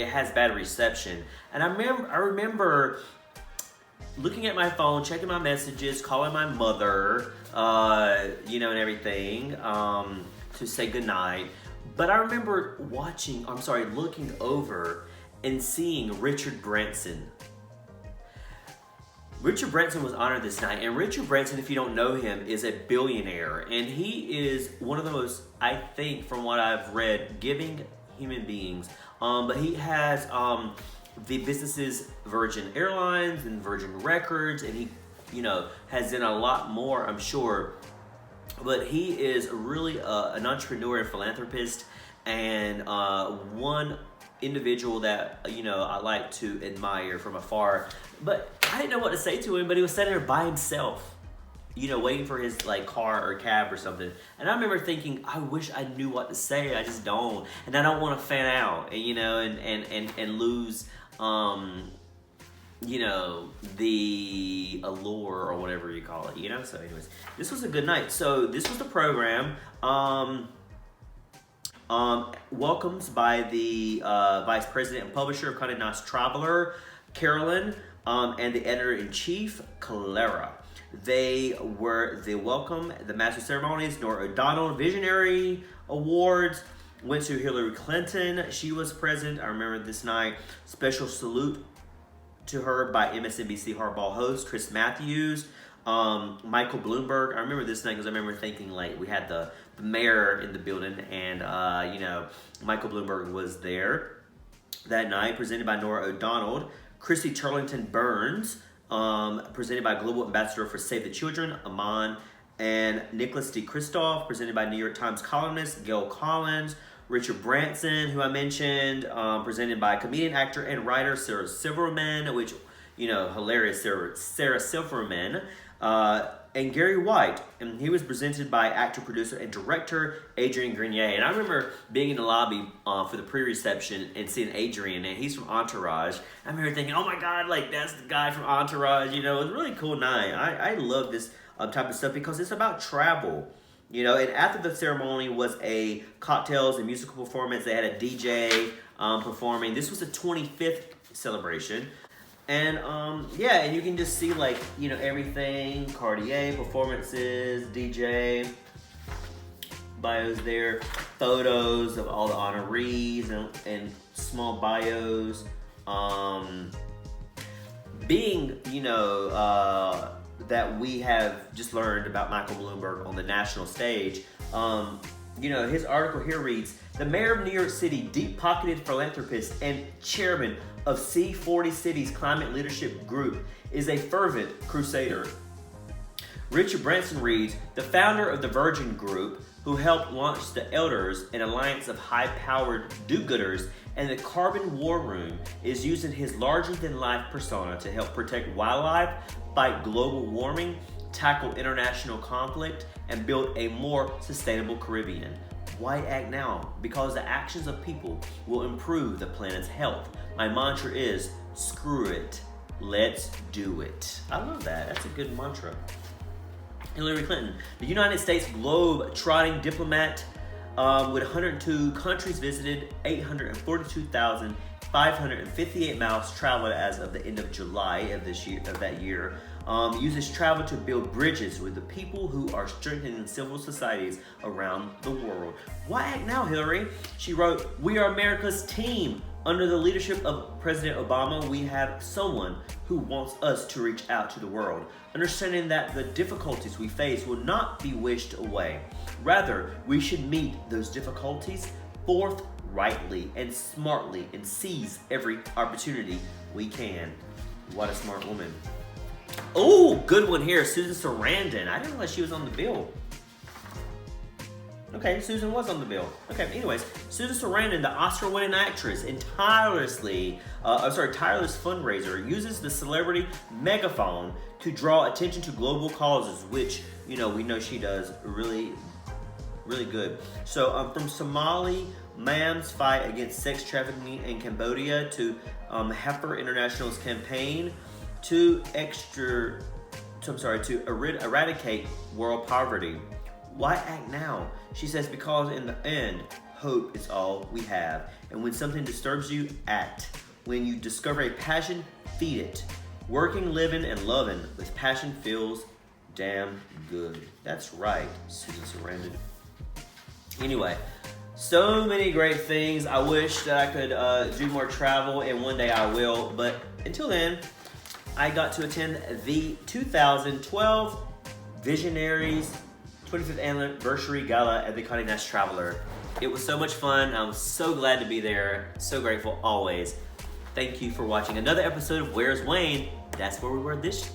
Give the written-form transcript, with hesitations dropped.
it has bad reception. And I remember looking at my phone, checking my messages, calling my mother, and everything, to say goodnight. But I remember looking over and seeing Richard Branson. Richard Branson was honored this night, and Richard Branson, if you don't know him, is a billionaire, and he is one of the most, I think, from what I've read, giving human beings. But he has the businesses Virgin Airlines and Virgin Records, and he, has done a lot more, I'm sure. But he is really an entrepreneur and philanthropist, and one individual that I like to admire from afar. But I didn't know what to say to him, but he was sitting there by himself, waiting for his car or cab or something. And I remember thinking, I wish I knew what to say. I just don't, and I don't want to fan out, and lose, the allure or whatever you call it, So anyways, this was a good night. So this was the program. Welcomes by the Vice President and Publisher of Condé Nast Traveler, Carolyn, and the Editor-in-Chief, Clara. They welcome, the Master Ceremonies, Nora O'Donnell Visionary Awards went to Hillary Clinton. She was present. I remember this night. Special salute to her by MSNBC Hardball host Chris Matthews. Michael Bloomberg. I remember this night because I remember thinking we had the mayor in the building, and Michael Bloomberg was there that night, presented by Nora O'Donnell. Chrissy Turlington Burns, presented by Global Ambassador for Save the Children, Aman, and Nicholas D. Kristoff, presented by New York Times columnist Gail Collins. Richard Branson, who I mentioned, presented by comedian, actor, and writer Sarah Silverman, which, hilarious Sarah Silverman, and Gary White, and he was presented by actor, producer, and director Adrian Grenier. And I remember being in the lobby for the pre-reception and seeing Adrian, and he's from Entourage. I remember thinking, oh my God, that's the guy from Entourage. It was a really cool night. I love this type of stuff because it's about travel. And after the ceremony was a cocktails and musical performance. They had a DJ performing. This was the 25th celebration. And and you can just see everything, Cartier performances, DJ, bios there, photos of all the honorees and small bios. That we have just learned about Michael Bloomberg on the national stage. His article here reads, the mayor of New York City, deep-pocketed philanthropist and chairman of C40 Cities Climate Leadership Group, is a fervent crusader. Richard Branson reads, the founder of the Virgin Group, who helped launch the Elders, an alliance of high-powered do-gooders, and the Carbon War Room, is using his larger-than-life persona to help protect wildlife, fight global warming, tackle international conflict, and build a more sustainable Caribbean. Why act now? Because the actions of people will improve the planet's health. My mantra is, screw it, let's do it. I love that. That's a good mantra. Hillary Clinton, the United States globe-trotting diplomat with 102 countries visited, 842,558 miles traveled as of the end of July of that year. Uses travel to build bridges with the people who are strengthening civil societies around the world. Why act now, Hillary? She wrote, we are America's team. Under the leadership of President Obama, we have someone who wants us to reach out to the world, understanding that the difficulties we face will not be wished away. Rather, we should meet those difficulties forthrightly and smartly and seize every opportunity we can. What a smart woman. Oh, good one here. Susan Sarandon. I didn't realize she was on the bill. Okay, Susan was on the bill. Okay, anyways, Susan Sarandon, the Oscar-winning actress and tireless fundraiser, uses the celebrity megaphone to draw attention to global causes, which, we know she does really, really good. So, from Somali Mam's fight against sex trafficking in Cambodia to Heifer International's campaign to eradicate world poverty. Why act now? She says, because in the end, hope is all we have. And when something disturbs you, act. When you discover a passion, feed it. Working, living, and loving with passion feels damn good. That's right, Susan Sarandon. Anyway, so many great things. I wish that I could do more travel, and one day I will. But until then, I got to attend the 2012 Visionaries 25th Anniversary Gala at the Condé Nast Traveler. It was so much fun. I was so glad to be there. So grateful always. Thank you for watching another episode of Where's Wayne? That's where we were this